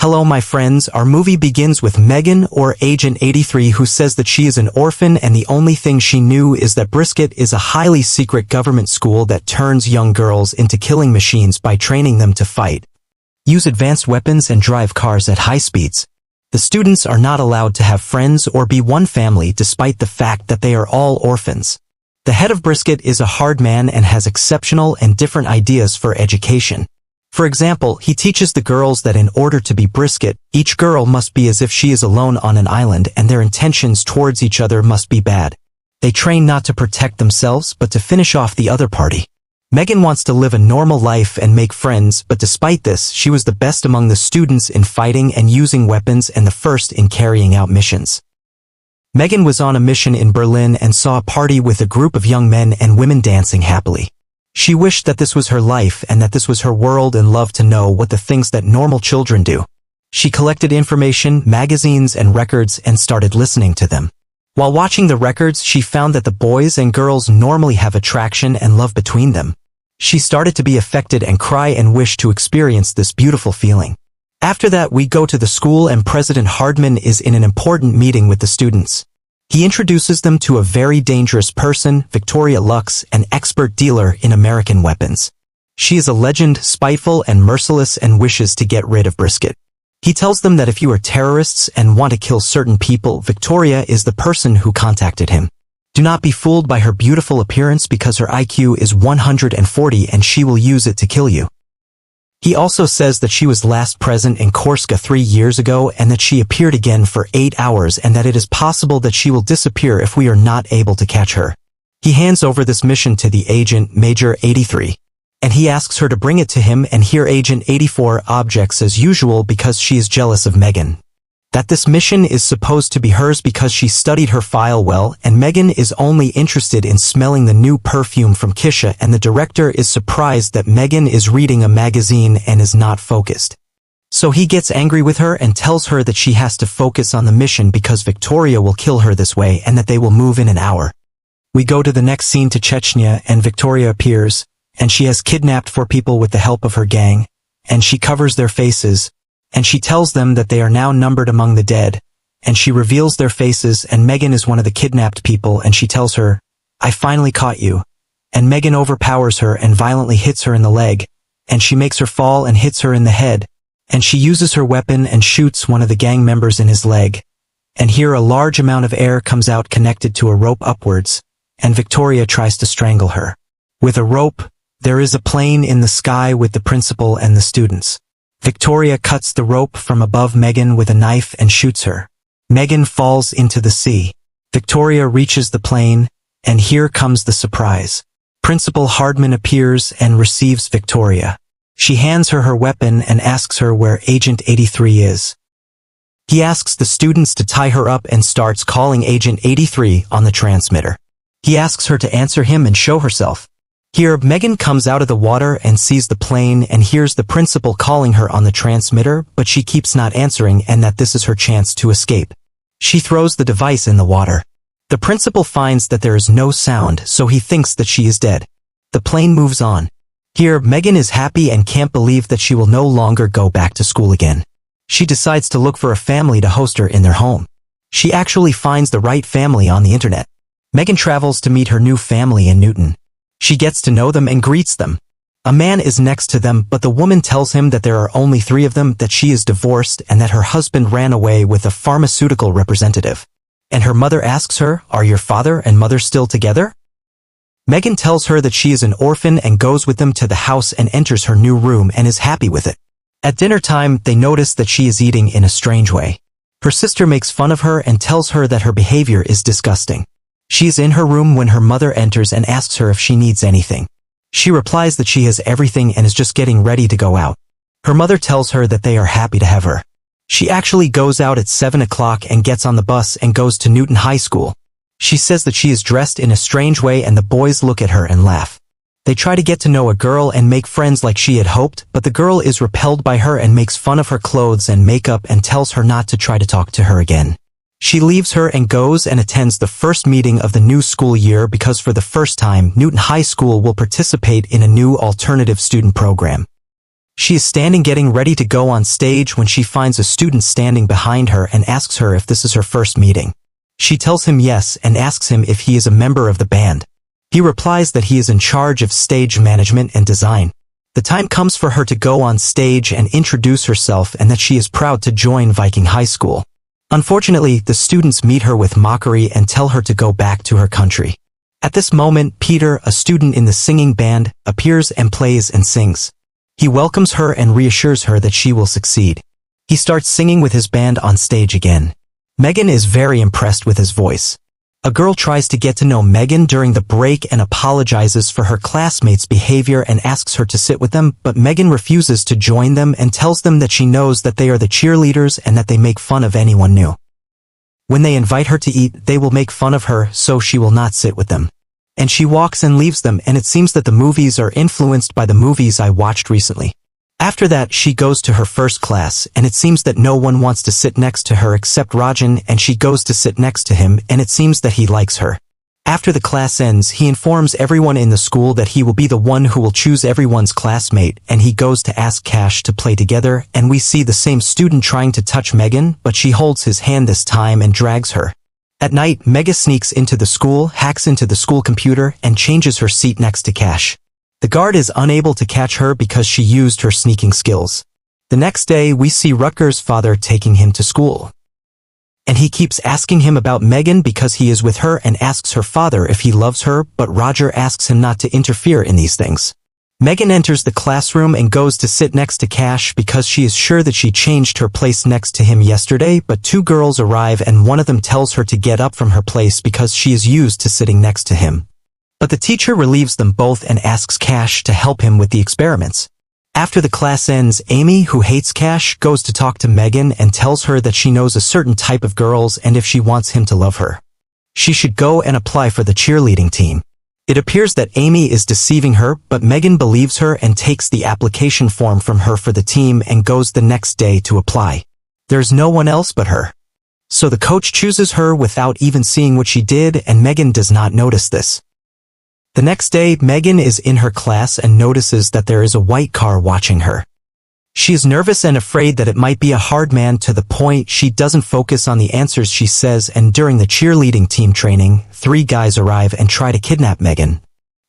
Hello my friends, our movie begins with Megan, or Agent 83, who says that she is an orphan and the only thing she knew is that Brisket is a highly secret government school that turns young girls into killing machines by training them to fight, use advanced weapons and drive cars at high speeds. The students are not allowed to have friends or be one family despite the fact that they are all orphans. The head of Brisket is a hard man and has exceptional and different ideas for education. For example, he teaches the girls that in order to be Brisket, each girl must be as if she is alone on an island and their intentions towards each other must be bad. They train not to protect themselves but to finish off the other party. Megan wants to live a normal life and make friends, but despite this, she was the best among the students in fighting and using weapons and the first in carrying out missions. Megan was on a mission in Berlin and saw a party with a group of young men and women dancing happily. She wished that this was her life and that this was her world and loved to know what the things that normal children do. She collected information, magazines and records and started listening to them. While watching the records, she found that the boys and girls normally have attraction and love between them. She started to be affected and cry and wish to experience this beautiful feeling. After that, we go to the school and President Hardman is in an important meeting with the students. He introduces them to a very dangerous person, Victoria Lux, an expert dealer in American weapons. She is a legend, spiteful and merciless and wishes to get rid of Brisket. He tells them that if you are terrorists and want to kill certain people, Victoria is the person who contacted him. Do not be fooled by her beautiful appearance because her IQ is 140 and she will use it to kill you. He also says that she was last present in Korska 3 years ago and that she appeared again for 8 hours and that it is possible that she will disappear if we are not able to catch her. He hands over this mission to the agent, Major 83. And he asks her to bring it to him, and here Agent 84 objects as usual because she is jealous of Megan. That this mission is supposed to be hers because she studied her file well, and Megan is only interested in smelling the new perfume from Kisha, and the director is surprised that Megan is reading a magazine and is not focused. So he gets angry with her and tells her that she has to focus on the mission because Victoria will kill her this way and that they will move in an hour. We go to the next scene to Chechnya and Victoria appears, and she has kidnapped 4 people with the help of her gang, and she covers their faces, and she tells them that they are now numbered among the dead, and she reveals their faces, and Megan is one of the kidnapped people, and she tells her, "I finally caught you." And Megan overpowers her and violently hits her in the leg, and she makes her fall and hits her in the head, and she uses her weapon and shoots one of the gang members in his leg. And here a large amount of air comes out connected to a rope upwards, and Victoria tries to strangle her. With a rope, there is a plane in the sky with the principal and the students. Victoria cuts the rope from above Megan with a knife and shoots her. Megan falls into the sea. Victoria reaches the plane, and here comes the surprise. Principal Hardman appears and receives Victoria. She hands her her weapon and asks her where Agent 83 is. He asks the students to tie her up and starts calling Agent 83 on the transmitter. He asks her to answer him and show herself. Here, Megan comes out of the water and sees the plane and hears the principal calling her on the transmitter, but she keeps not answering and that this is her chance to escape. She throws the device in the water. The principal finds that there is no sound, so he thinks that she is dead. The plane moves on. Here, Megan is happy and can't believe that she will no longer go back to school again. She decides to look for a family to host her in their home. She actually finds the right family on the internet. Megan travels to meet her new family in Newton. She gets to know them and greets them. A man is next to them, but the woman tells him that there are only 3 of them, that she is divorced, and that her husband ran away with a pharmaceutical representative. And her mother asks her, "Are your father and mother still together?" Megan tells her that she is an orphan and goes with them to the house and enters her new room and is happy with it. At dinner time, they notice that she is eating in a strange way. Her sister makes fun of her and tells her that her behavior is disgusting. She is in her room when her mother enters and asks her if she needs anything. She replies that she has everything and is just getting ready to go out. Her mother tells her that they are happy to have her. She actually goes out at 7 o'clock and gets on the bus and goes to Newton High School. She says that she is dressed in a strange way and the boys look at her and laugh. They try to get to know a girl and make friends like she had hoped, but the girl is repelled by her and makes fun of her clothes and makeup and tells her not to try to talk to her again. She leaves her and goes and attends the first meeting of the new school year because for the first time, Newton High School will participate in a new alternative student program. She is standing getting ready to go on stage when she finds a student standing behind her and asks her if this is her first meeting. She tells him yes and asks him if he is a member of the band. He replies that he is in charge of stage management and design. The time comes for her to go on stage and introduce herself and that she is proud to join Viking High School. Unfortunately, the students meet her with mockery and tell her to go back to her country. At this moment, Peter, a student in the singing band, appears and plays and sings. He welcomes her and reassures her that she will succeed. He starts singing with his band on stage again. Megan is very impressed with his voice. A girl tries to get to know Megan during the break and apologizes for her classmates' behavior and asks her to sit with them, but Megan refuses to join them and tells them that she knows that they are the cheerleaders and that they make fun of anyone new. When they invite her to eat, they will make fun of her, so she will not sit with them. And she walks and leaves them, and it seems that the movies are influenced by the movies I watched recently. After that, she goes to her first class, and it seems that no one wants to sit next to her except Rajan, and she goes to sit next to him, and it seems that he likes her. After the class ends, he informs everyone in the school that he will be the one who will choose everyone's classmate, and he goes to ask Cash to play together, and we see the same student trying to touch Megan, but she holds his hand this time and drags her. At night, Megan sneaks into the school, hacks into the school computer, and changes her seat next to Cash. The guard is unable to catch her because she used her sneaking skills. The next day, we see Rutger's father taking him to school. And he keeps asking him about Megan because he is with her and asks her father if he loves her, but Roger asks him not to interfere in these things. Megan enters the classroom and goes to sit next to Cash because she is sure that she changed her place next to him yesterday, but two girls arrive and one of them tells her to get up from her place because she is used to sitting next to him. But the teacher relieves them both and asks Cash to help him with the experiments. After the class ends, Amy, who hates Cash, goes to talk to Megan and tells her that she knows a certain type of girls and if she wants him to love her, she should go and apply for the cheerleading team. It appears that Amy is deceiving her, but Megan believes her and takes the application form from her for the team and goes the next day to apply. There's no one else but her. So the coach chooses her without even seeing what she did, and Megan does not notice this. The next day, Megan is in her class and notices that there is a white car watching her. She is nervous and afraid that it might be a hard man to the point she doesn't focus on the answers she says, and during the cheerleading team training, 3 guys arrive and try to kidnap Megan.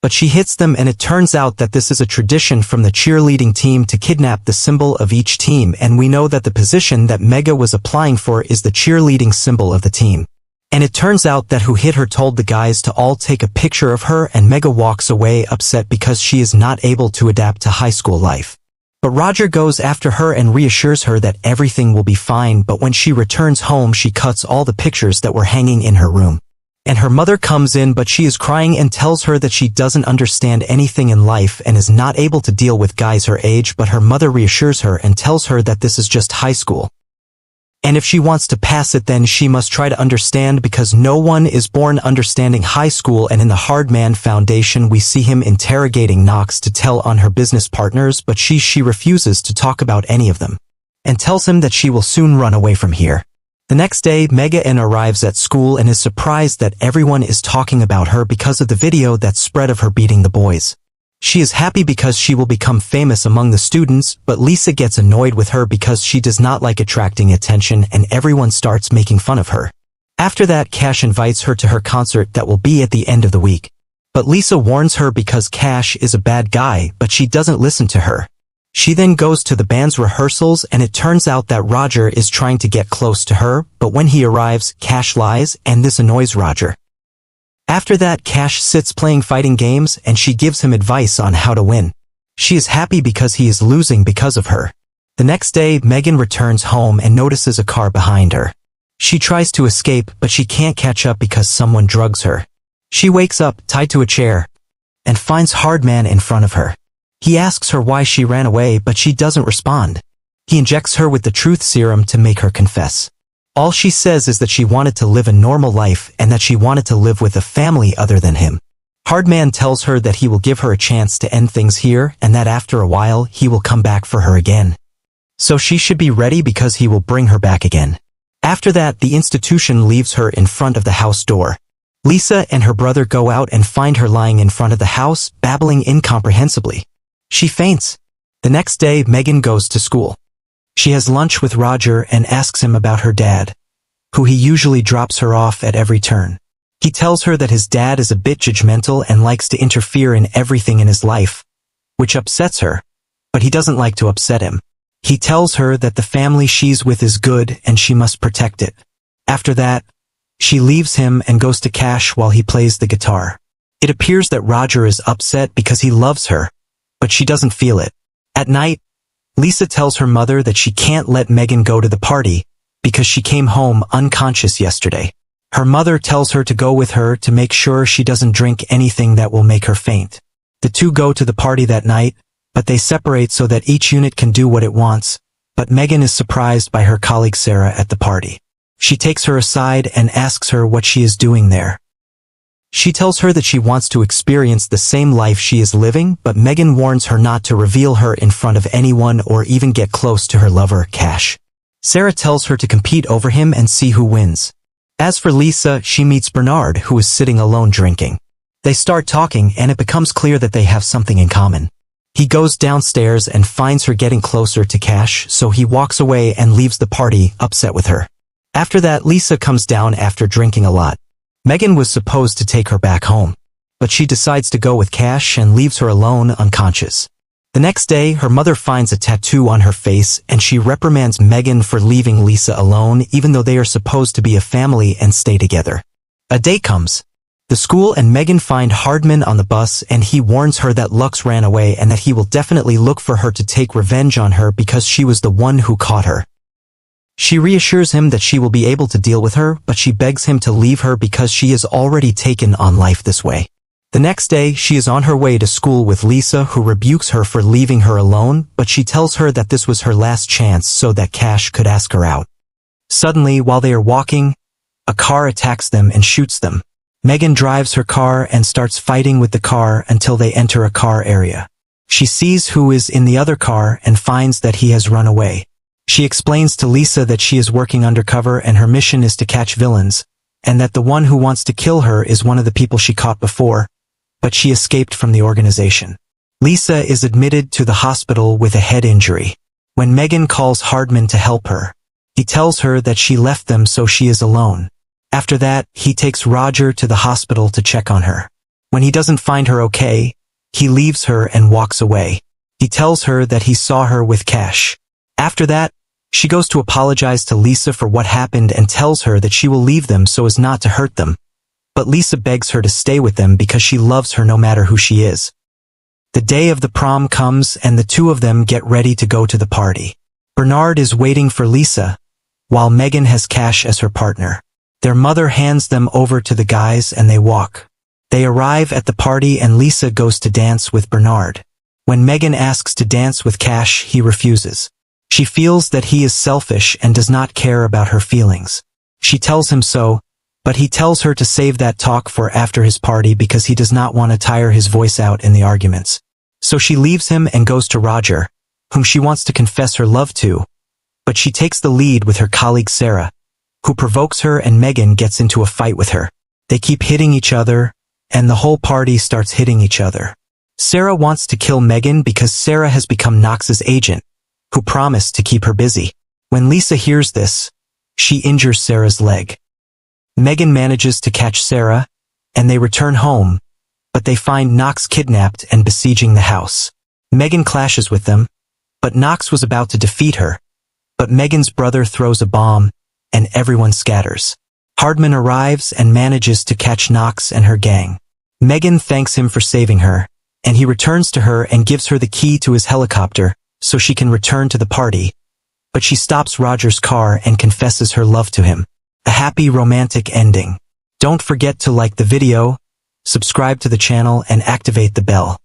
But she hits them, and it turns out that this is a tradition from the cheerleading team to kidnap the symbol of each team, and we know that the position that Mega was applying for is the cheerleading symbol of the team. And it turns out that who hit her told the guys to all take a picture of her, and Mega walks away upset because she is not able to adapt to high school life. But Roger goes after her and reassures her that everything will be fine, but when she returns home she cuts all the pictures that were hanging in her room. And her mother comes in, but she is crying and tells her that she doesn't understand anything in life and is not able to deal with guys her age, but her mother reassures her and tells her that this is just high school. And if she wants to pass it, then she must try to understand, because no one is born understanding high school. And in the Hardman Foundation we see him interrogating Knox to tell on her business partners, but she refuses to talk about any of them, and tells him that she will soon run away from here. The next day, Megan arrives at school and is surprised that everyone is talking about her because of the video that spread of her beating the boys. She is happy because she will become famous among the students, but Lisa gets annoyed with her because she does not like attracting attention, and everyone starts making fun of her. After that, Cash invites her to her concert that will be at the end of the week. But Lisa warns her because Cash is a bad guy, but she doesn't listen to her. She then goes to the band's rehearsals, and it turns out that Roger is trying to get close to her, but when he arrives, Cash lies, and this annoys Roger. After that, Cash sits playing fighting games, and she gives him advice on how to win. She is happy because he is losing because of her. The next day, Megan returns home and notices a car behind her. She tries to escape, but she can't catch up because someone drugs her. She wakes up, tied to a chair, and finds Hardman in front of her. He asks her why she ran away, but she doesn't respond. He injects her with the truth serum to make her confess. All she says is that she wanted to live a normal life and that she wanted to live with a family other than him. Hardman tells her that he will give her a chance to end things here, and that after a while he will come back for her again. So she should be ready because he will bring her back again. After that, the institution leaves her in front of the house door. Lisa and her brother go out and find her lying in front of the house, babbling incomprehensibly. She faints. The next day, Megan goes to school. She has lunch with Roger and asks him about her dad, who he usually drops her off at every turn. He tells her that his dad is a bit judgmental and likes to interfere in everything in his life, which upsets her, but he doesn't like to upset him. He tells her that the family she's with is good and she must protect it. After that, she leaves him and goes to Cash while he plays the guitar. It appears that Roger is upset because he loves her, but she doesn't feel it. At night, Lisa tells her mother that she can't let Megan go to the party because she came home unconscious yesterday. Her mother tells her to go with her to make sure she doesn't drink anything that will make her faint. The two go to the party that night, but they separate so that each unit can do what it wants, but Megan is surprised by her colleague Sarah at the party. She takes her aside and asks her what she is doing there. She tells her that she wants to experience the same life she is living, but Megan warns her not to reveal her in front of anyone or even get close to her lover, Cash. Sarah tells her to compete over him and see who wins. As for Lisa, she meets Bernard, who is sitting alone drinking. They start talking and it becomes clear that they have something in common. He goes downstairs and finds her getting closer to Cash, so he walks away and leaves the party, upset with her. After that, Lisa comes down after drinking a lot. Megan was supposed to take her back home, but she decides to go with Cash and leaves her alone, unconscious. The next day, her mother finds a tattoo on her face and she reprimands Megan for leaving Lisa alone even though they are supposed to be a family and stay together. A day comes. The school and Megan find Hardman on the bus and he warns her that Lux ran away and that he will definitely look for her to take revenge on her because she was the one who caught her. She reassures him that she will be able to deal with her, but she begs him to leave her because she is already taken on life this way. The next day, she is on her way to school with Lisa, who rebukes her for leaving her alone, but she tells her that this was her last chance so that Cash could ask her out. Suddenly, while they are walking, a car attacks them and shoots them. Megan drives her car and starts fighting with the car until they enter a car area. She sees who is in the other car and finds that he has run away. She explains to Lisa that she is working undercover and her mission is to catch villains, and that the one who wants to kill her is one of the people she caught before, but she escaped from the organization. Lisa is admitted to the hospital with a head injury. When Megan calls Hardman to help her, he tells her that she left them so she is alone. After that, he takes Roger to the hospital to check on her. When he doesn't find her okay, he leaves her and walks away. He tells her that he saw her with Cash. After that, she goes to apologize to Lisa for what happened and tells her that she will leave them so as not to hurt them. But Lisa begs her to stay with them because she loves her no matter who she is. The day of the prom comes and the two of them get ready to go to the party. Bernard is waiting for Lisa, while Megan has Cash as her partner. Their mother hands them over to the guys and they walk. They arrive at the party and Lisa goes to dance with Bernard. When Megan asks to dance with Cash, he refuses. She feels that he is selfish and does not care about her feelings. She tells him so, but he tells her to save that talk for after his party because he does not want to tire his voice out in the arguments. So she leaves him and goes to Roger, whom she wants to confess her love to, but she takes the lead with her colleague Sarah, who provokes her and Megan gets into a fight with her. They keep hitting each other, and the whole party starts hitting each other. Sarah wants to kill Megan because Sarah has become Knox's agent, who promised to keep her busy. When Lisa hears this, she injures Sarah's leg. Megan manages to catch Sarah, and they return home, but they find Knox kidnapped and besieging the house. Megan clashes with them, but Knox was about to defeat her. But Megan's brother throws a bomb, and everyone scatters. Hardman arrives and manages to catch Knox and her gang. Megan thanks him for saving her, and he returns to her and gives her the key to his helicopter, so she can return to the party, but she stops Roger's car and confesses her love to him. A happy romantic ending. Don't forget to like the video, subscribe to the channel and activate the bell.